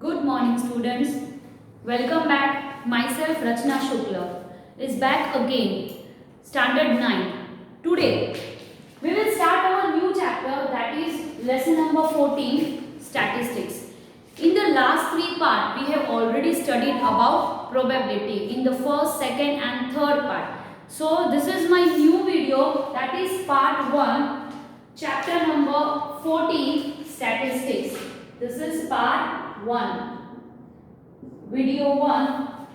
Good morning, students. Welcome back. Myself, Rachna Shukla, is back again. Standard 9. Today, we will start our new chapter, that is lesson number 14, Statistics. In the last three parts, we have already studied about probability in the first, second and third part. So, this is my new video, that is part 1, chapter number 14, Statistics. This is part 1. Video 1,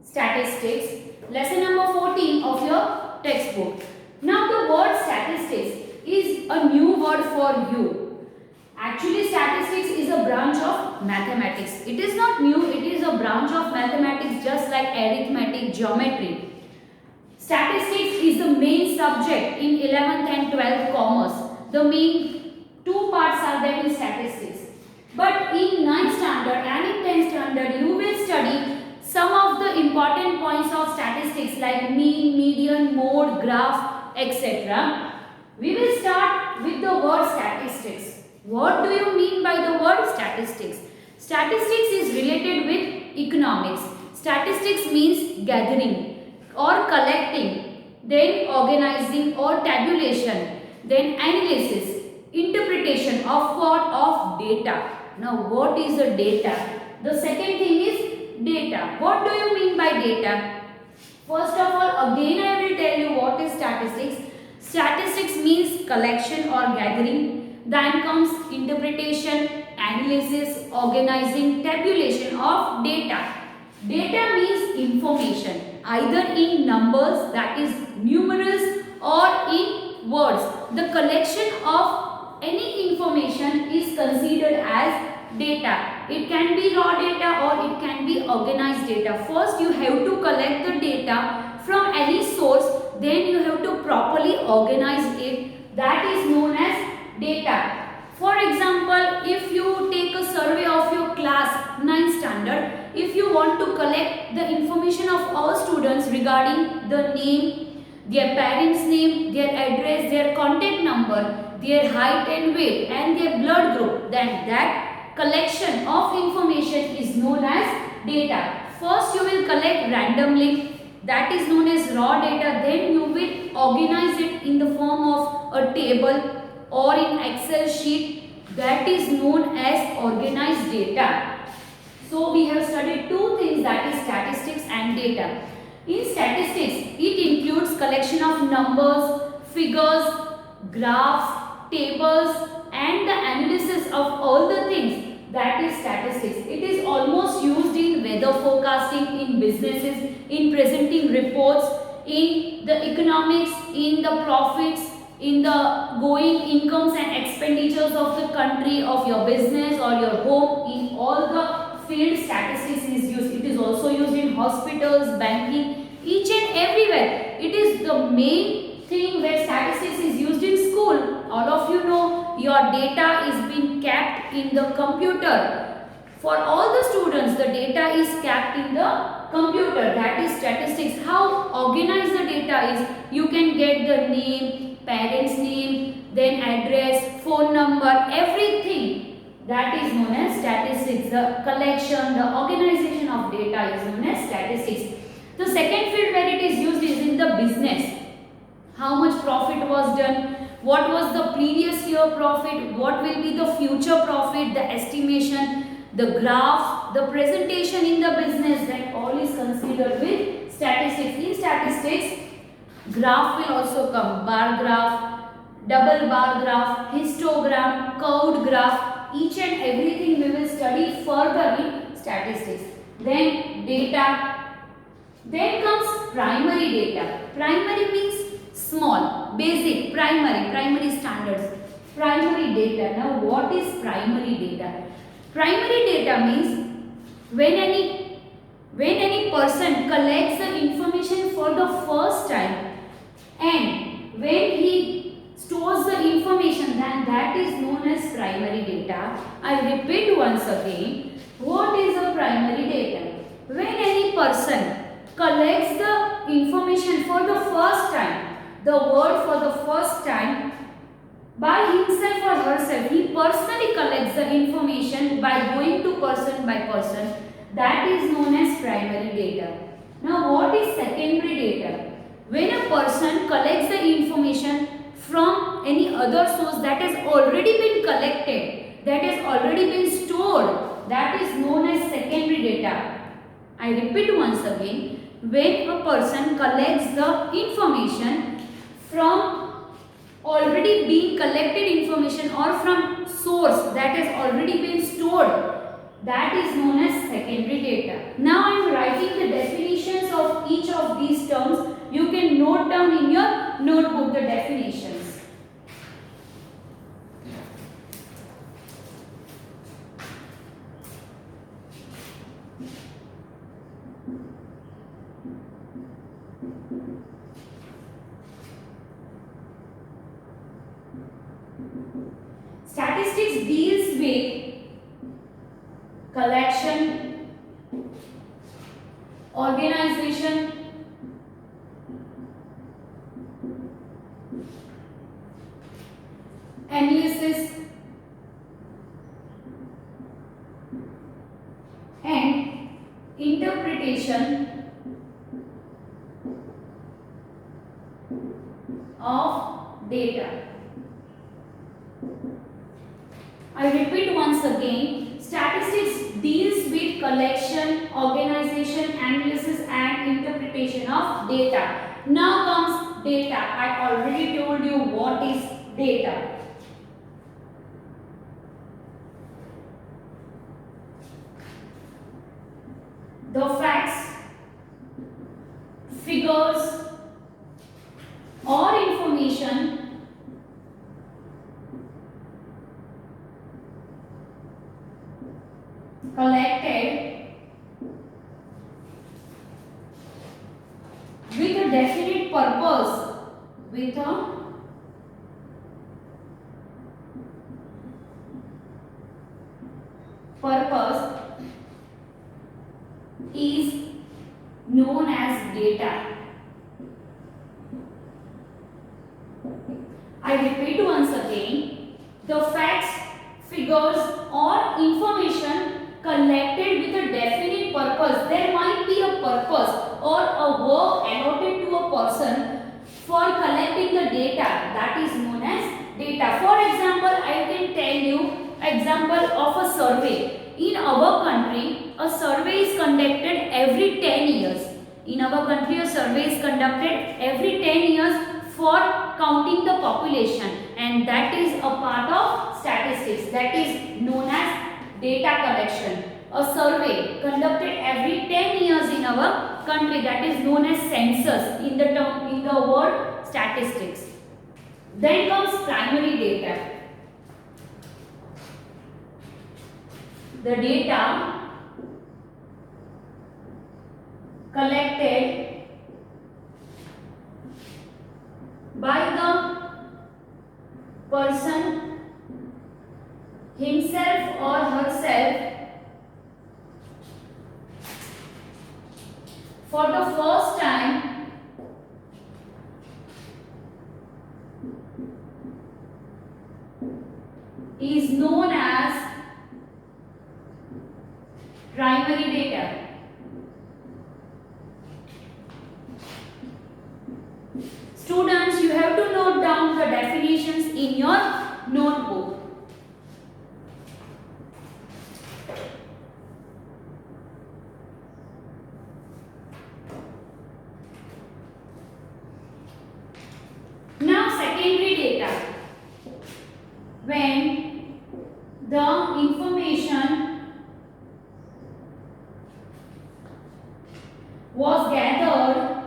Statistics, lesson number 14 of your textbook. Now the word statistics is a new word for you. Actually, statistics is a branch of mathematics. It is not new, it is a branch of mathematics just like arithmetic, geometry. Statistics is the main subject in 11th and 12th commerce. The main two parts are there in statistics. But in 9th standard and in 10th standard, you will study some of the important points of statistics like mean, median, mode, graph, etc. We will start with the word statistics. What do you mean by the word statistics? Statistics is related with economics. Statistics means gathering or collecting, then organizing or tabulation, then analysis, interpretation of what? Of data. Now what is the data? The second thing is data. What do you mean by data? First of all, again I will tell you what is statistics. Statistics means collection or gathering. Then comes interpretation, analysis, organizing, tabulation of data. Data means information, either in numbers, that is numerals, or in words. The collection of any information is considered as data. It can be raw data or it can be organized data. First you have to collect the data from any source, then you have to properly organize it. That is known as data. For example, if you take a survey of your class 9th standard, if you want to collect the information of all students regarding the name, their parents' name, their address, their contact number, their height and weight and their blood group, then that collection of information is known as data. First you will collect randomly, that is known as raw data, then you will organize it in the form of a table or in Excel sheet, that is known as organized data. So we have studied two things, that is statistics and data. In statistics, it includes collection of numbers, figures, graphs, tables and the analysis of all the things, that is statistics. It is almost used in weather forecasting, in businesses, in presenting reports, in the economics, in the profits, in the going incomes and expenditures of the country, of your business or your home. In all the field statistics is used. It is also used in hospitals, banking, each and everywhere. It is the main thing where statistics is used in school. All of you know your data is being kept in the computer. For all the students, the data is kept in the computer, that is statistics. How organized the data is, you can get the name, parents' name, then address, phone number, everything. That is known as statistics. The collection, the organization of data is known as statistics. The second field where it is used is in the business. How much profit was done, what was the previous year profit, what will be the future profit, the estimation, the graph, the presentation in the business, that all is considered with statistics. In statistics, graph will also come, bar graph, double bar graph, histogram, curved graph, each and everything we will study further in statistics. Then data. Then comes primary data. Primary means small, basic, primary standards. Primary data. Now what is primary data? Primary data means when any person collects the information for the first time and when he stores the information, then that is known as primary data. I repeat once again, what is a primary data? When any person collects the information for the first time, the word for the first time, by himself or herself, he personally collects the information by going to person, by that is known as primary data. Now what is secondary data? When a person collects the information from any other source that has already been collected, that has already been stored, that is known as secondary data. I repeat once again, when a person collects the information from already being collected information or from source that has already been stored, that is known as secondary data. Now I am writing the definitions of each of these terms. You can note down in your notebook the definitions. Statistics deals with collection, organization, analysis, and interpretation of data. I repeat once again, statistics deals with collection, organization, analysis and interpretation of data. Now comes data. I already told you what is data. The facts, figures or information collected with a definite purpose, with a purpose is known as data. I repeat once again, the facts, figures or information collected with a definite purpose. There might be a purpose or a work allotted to a person for collecting the data, that is known as data. For example, I can tell you example of a survey. In our country, a survey is conducted every 10 years. In our country, a survey is conducted every 10 years for counting the population, and that is a part of statistics, that is known as data collection. A survey conducted every 10 years in our country, that is known as census in the word statistics. Then comes primary data. The data collected by the person himself or herself for the first time is known as primary data. Students, you have to note down the definitions in your notebook. Now, secondary data. When the information was gathered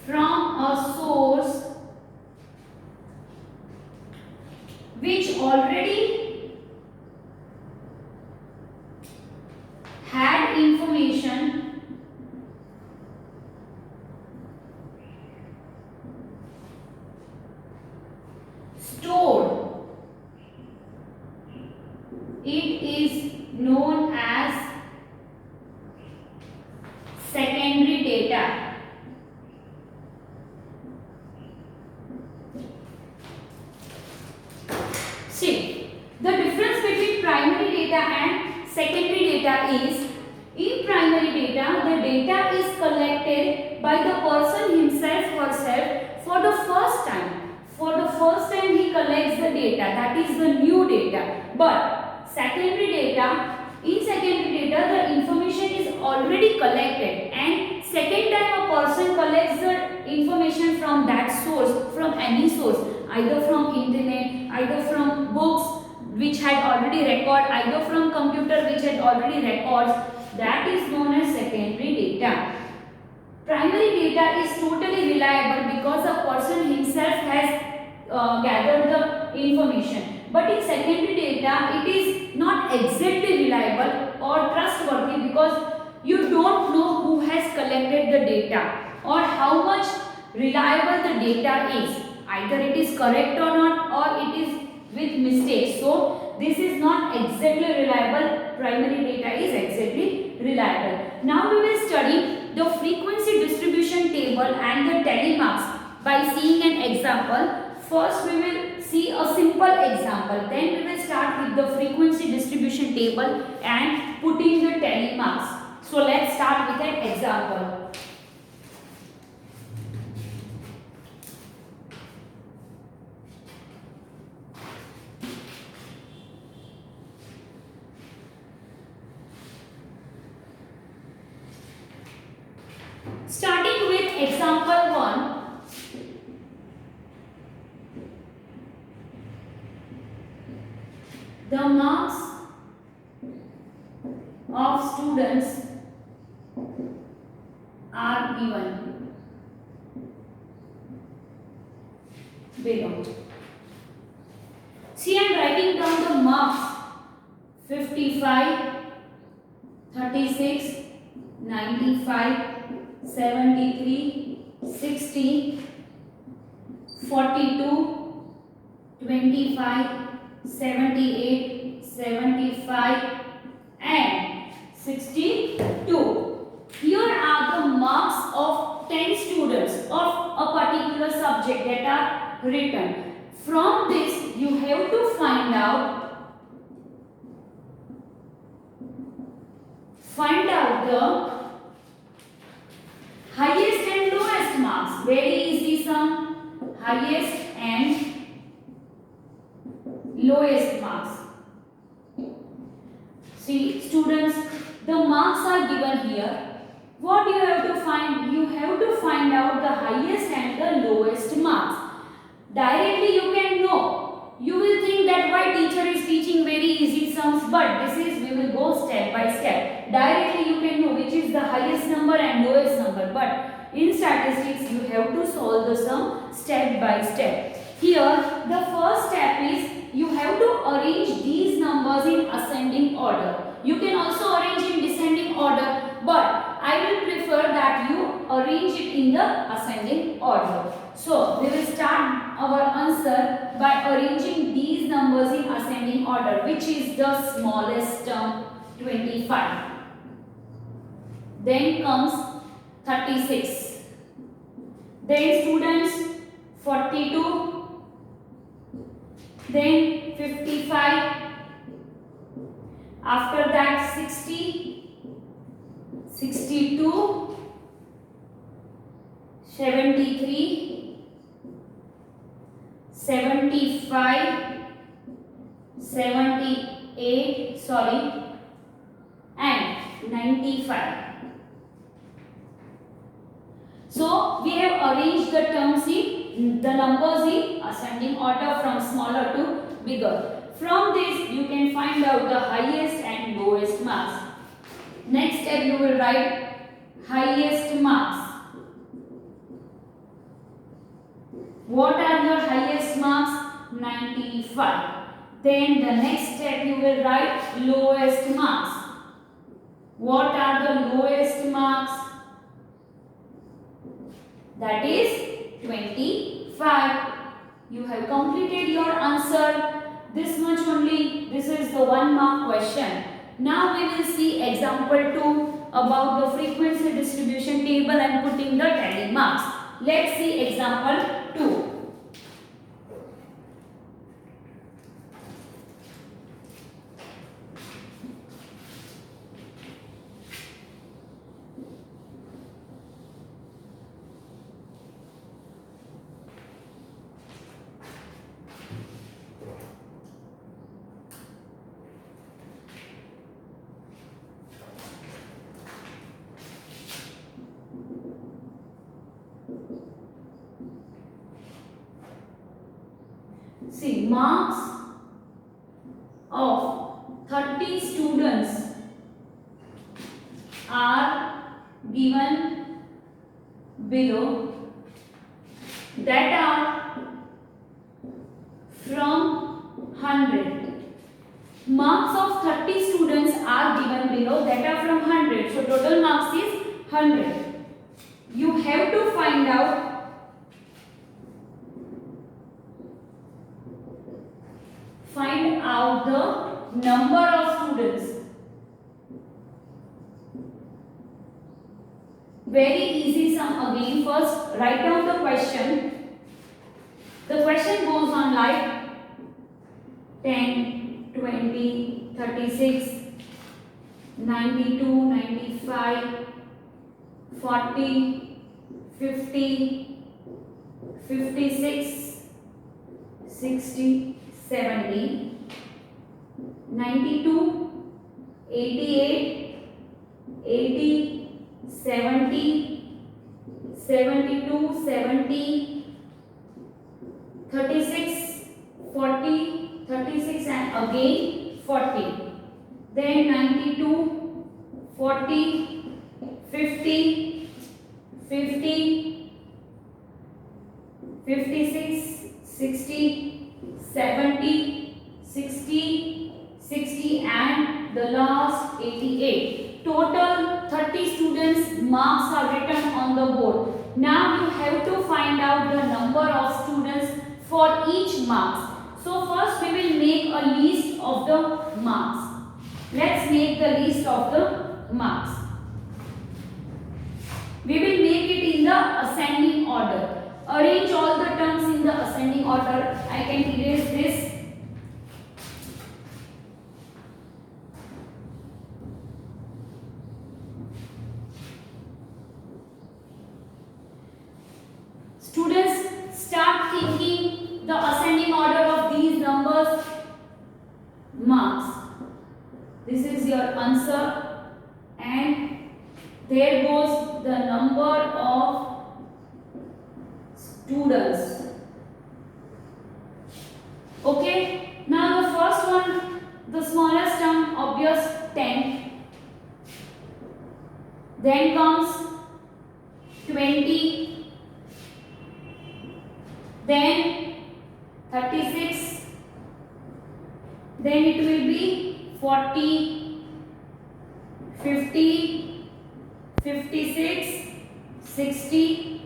from a source which already had information stored, it is known as secondary data. See, the difference between data and secondary data is, in primary data, the data is collected by the person himself herself for the first time. For the first time he collects the data, that is the new data. But secondary data, in secondary data the information is already collected, and second time a person collects the information from that source, from any source, either from internet, either from books which had already record, either from computer which had already records. That is known as secondary data. Primary data is totally reliable because a person himself has gathered the information. But in secondary data, it is not exactly reliable or trustworthy because you don't know who has collected the data or how much reliable the data is. Either it is correct or not, or it is with mistakes. So this is not exactly reliable. Primary data is exactly reliable. Now we will study the frequency distribution table and the telemarks by seeing an example. First we will see a simple example, then we will start with the frequency distribution table and put in the telemarks. So let's start with an example. Starting with example 1. The marks of students are given below. See, I am writing down the marks: 55, 36, 95, 73, 60, 42, 25, 78, 75 and 62. Here are the marks of 10 students of a particular subject that are written. From this you have to find out the highest and lowest marks. Very easy sum. Highest and lowest marks. See students, the marks are given here. What you have to find? You have to find out the highest and the lowest marks. Directly you can know. You will think that why teacher is teaching very easy sums, but this is, we will go step by step. Directly you can know which is the highest number and lowest number, but in statistics you have to solve the sum step by step. Here the first step is you have to arrange these numbers in ascending order. You can also arrange in descending order, but I will prefer that you arrange it in the ascending order. So we will start our answer by arranging these numbers in ascending order, which is the smallest term, 25. Then comes 36. Then students, 42. Then 55. After that 60, 62, 73, 75, 78, and 95. So we have arranged the terms in the numbers in ascending order from smaller to bigger. From this you can find out the highest and lowest marks. Next step you will write highest marks. What are your highest marks? 95. Then the next step you will write lowest marks. What are the lowest marks? That is 25. You have completed your answer. This much only. This is the 1 mark question. Now we will see example 2 about the frequency distribution table and putting the tally marks. Let's see example 2. marks of 30 students are given below, that are from 100. Marks of 30 students are given below, that are from 100. So total marks is 100. You have to find out the number of students. Very easy sum again. First, write down the question. The question goes on like 10, 20, 36, 92, 95, 40, 50, 56, 60, 70, 92, 88, 80, 70, 72, 70, 36, 40, 36 and again 40. Then 92, 40, 50, 50, 56, 60, 70, 60, 60 and the last 88. Total 30 students marks are written on the board. Now you have to find out the number of students for each marks. So first we will make a list of the marks. Let's make the list of the marks. We will make it in the ascending order. Arrange all the terms in the ascending order. I can erase this. Students, start thinking the ascending order of these numbers. Marks. This is your answer, and there goes the number of students. Okay, now the first one, the smallest term, obvious, 10. Then comes 20, then 36, then it will be 40, 50, 56, 60,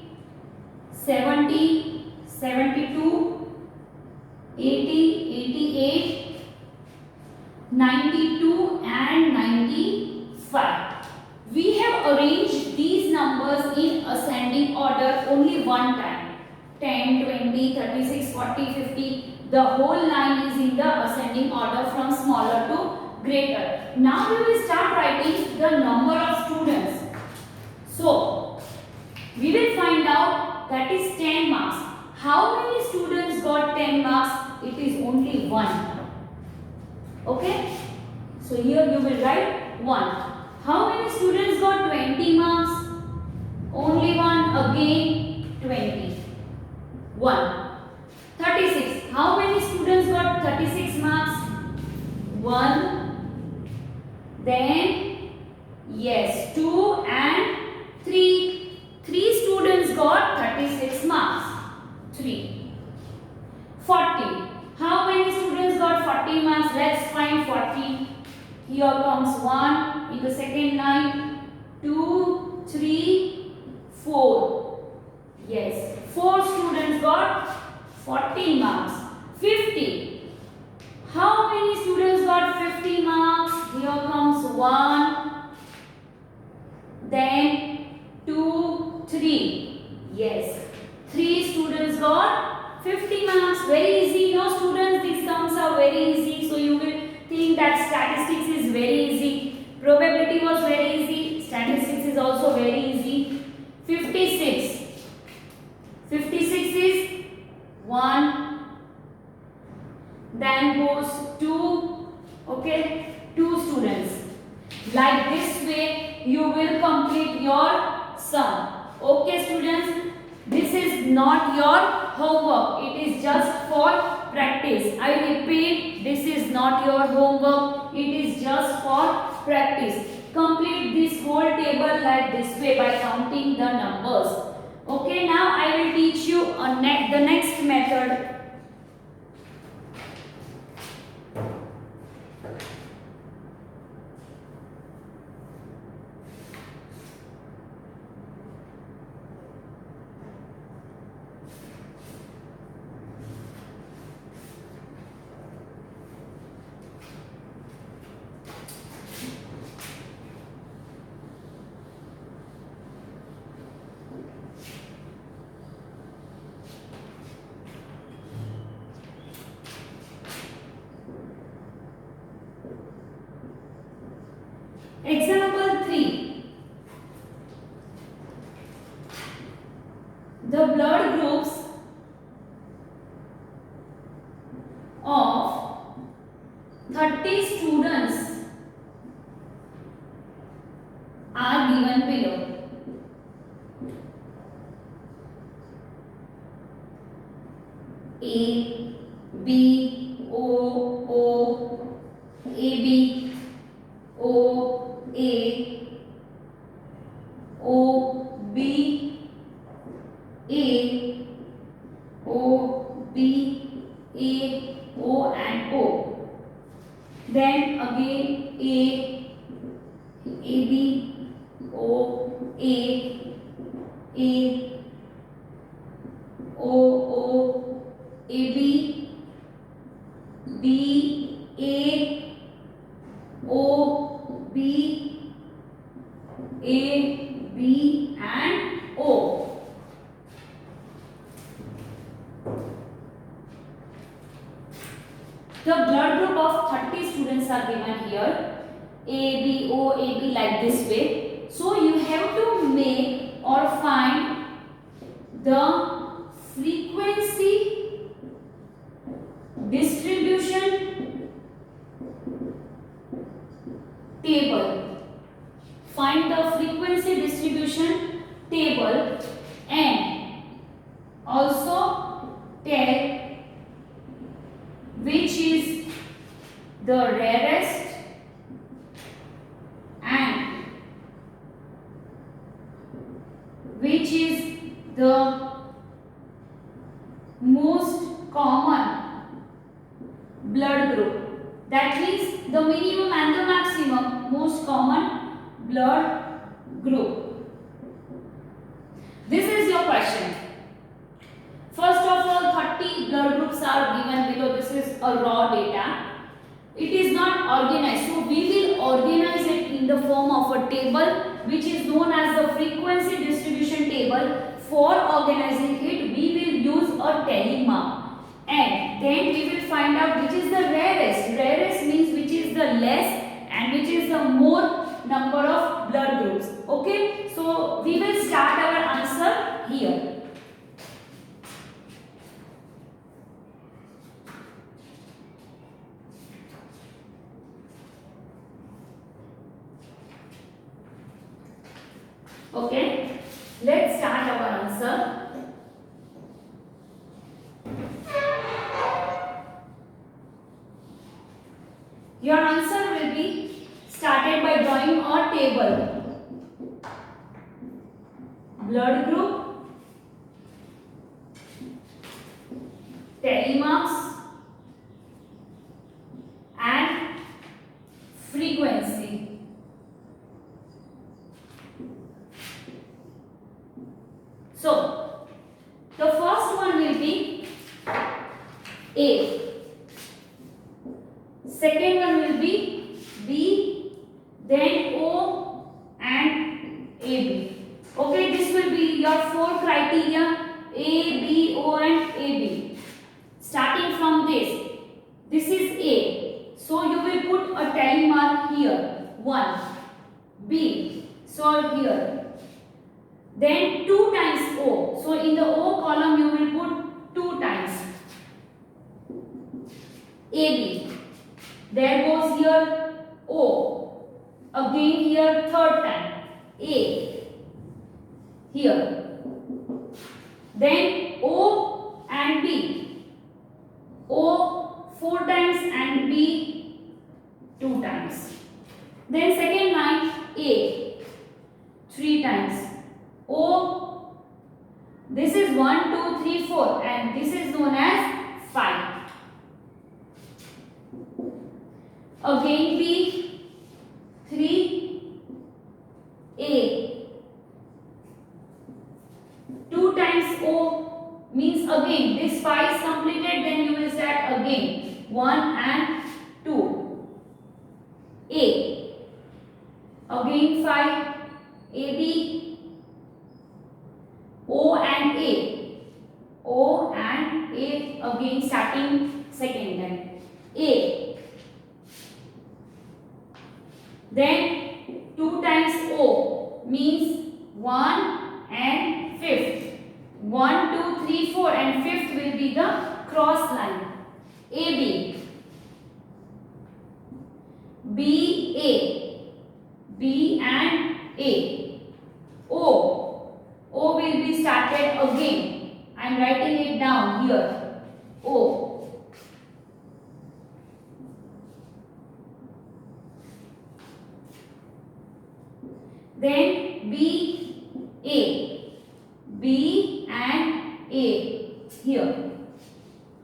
70, 72, 80, 88, 92 and 95. We have arranged these numbers in ascending order only one time. 10, 20, 36, 40, 50. The whole line is in the ascending order from smaller to greater. Now we will start writing the number of students. So, we will find out that is 10 marks. How many students got 10 marks? It is only 1. Okay? So, here you will write 1. How many students got 20 marks? Only 1. Again 20. 1. 36. How many students got 36 marks? 1. Then, yes, 2 and 3. 3 students got 36 marks. 3. 40. How many students got 40 marks? Let's find 40. Here comes 1 in the second line. 2, 3, 4. Yes, 4 students got 40 marks. 50. How many students got 50 marks? Here comes 1. Then 2, 3. Yes, 3 students got 50 marks. Very easy. No students, these sums are very easy. So you will think that statistics is very easy. Probability was very easy. Statistics is also very easy. 56. 56 is 1. Then goes 2. Okay, 2 students. Like this way you will complete your sum. Okay students, this is not your homework. It is just for practice. I repeat, this is not your homework. It is just for practice. Complete this whole table like this way by counting the numbers. Okay, now I will teach you the next method. Example 3. The blood groups of 30 students are given below. A, B, O, AB, O, A, O, B, A, O, B, A, O and O. Then again A, AB, O, A, O, AB, B, A, O, B, A, B and O. The blood group of 30 students are given here. A, B, O, A, B like this way. So you have to make or find the frequency distribution table. Find the frequency distribution table and also tell which is the rarest and which is the most common blood group. That means the minimum and the maximum most common blood group. This is your question. First of all, 30 blood groups are given below. This is a raw data. It is not organized. So we will organize it in the form of a table which is known as the frequency distribution table. For organizing it, we will use a tally mark. And then we will find out which is the rarest. Rarest means which is the less and which is the more number of blood groups. Okay. So we will start our answer here. Okay, let's start our answer. Your answer will be started by drawing a table. Blood group, tally marks and frequency. So, the first one will be A. Second one will be B, then O and AB. Okay, this will be your 4 criteria A, B, O and AB. Starting from this is A. So, you will put a tally mark here, 1. B, so here. Then 2 times O. So in the O column you will put 2 times. AB. There goes here O. Again here 3rd time. A. Here. Then O and B. O 4 times and B 2 times. Then second line A 3 times. O, this is 1, 2, 3, 4 and this is known as 5. Again B 3 A 2 times O means again this 5 is completed, then you will start again 1 and 2. A again 5 AB O and A, O and A again starting second time A. Then 2 times O means 1 and 5th. 1, 2, 3, 4 and 5th will be the cross line. AB. BA. B and A. O. O will be started again. I am writing it down here. O. Then B, A. B and A here.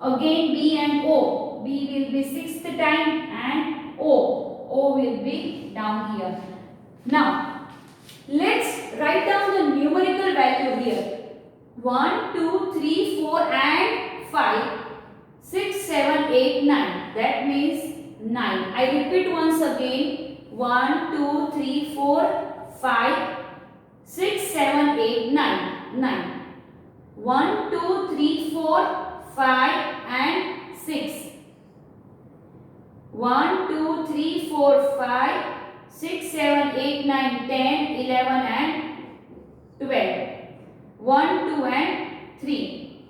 Again B and O. B will be 6th time and O. O will be down here. Now, let's write down the numerical value here. 1, 2, 3, 4 and 5. 6, 7, 8, 9. That means 9. I repeat once again. 1, 2, 3, 4, 5, 6, 7, 8, 9. 9. 1, 2, 3, 4, 5 and 6. 1, 2, 3, 4, 5, 6, 7, 8, 9, 10, 11 and 12. 1, 2 and 3.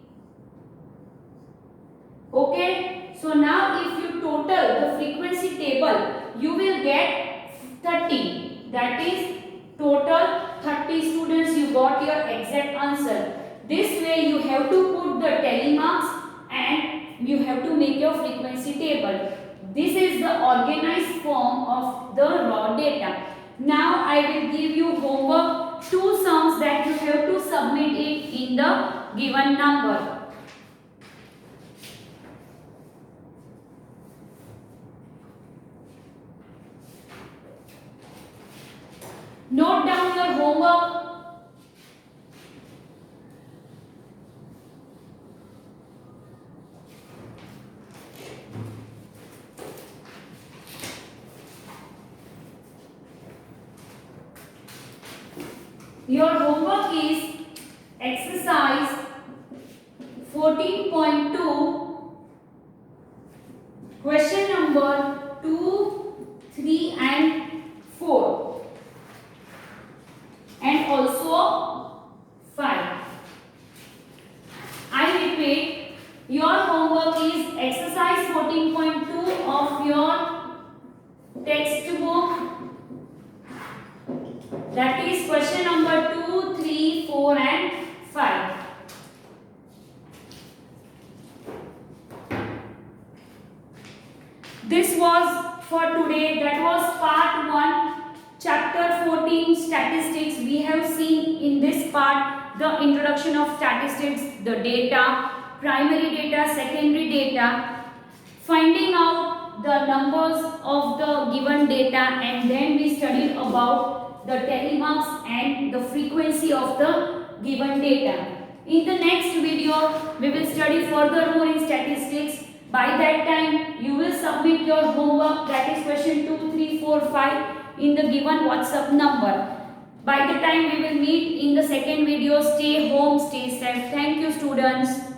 Okay. So now if you total the frequency table, you will get 30. That is total 30 students you got your exact answer. This way you have to put the tally marks and you have to make your frequency table. This is the organized form of the raw data. Now I will give you homework, 2 sums that you have to submit it in the given number. Note down your homework. Your homework is exercise 14.2, question number 2, 3 and 4 and also 5. I repeat, your homework is exercise 14.2 of your textbook. That is question number 2, 3, 4 and 5. This was for today. That was part 1, chapter 14, statistics. We have seen in this part the introduction of statistics, the data, primary data, secondary data, finding out the numbers of the given data, and then we studied about the tally marks and the frequency of the given data. In the next video, we will study furthermore in statistics. By that time, you will submit your homework, that is question 2, 3, 4, 5 in the given WhatsApp number. By the time we will meet in the second video, stay home, stay safe. Thank you, students.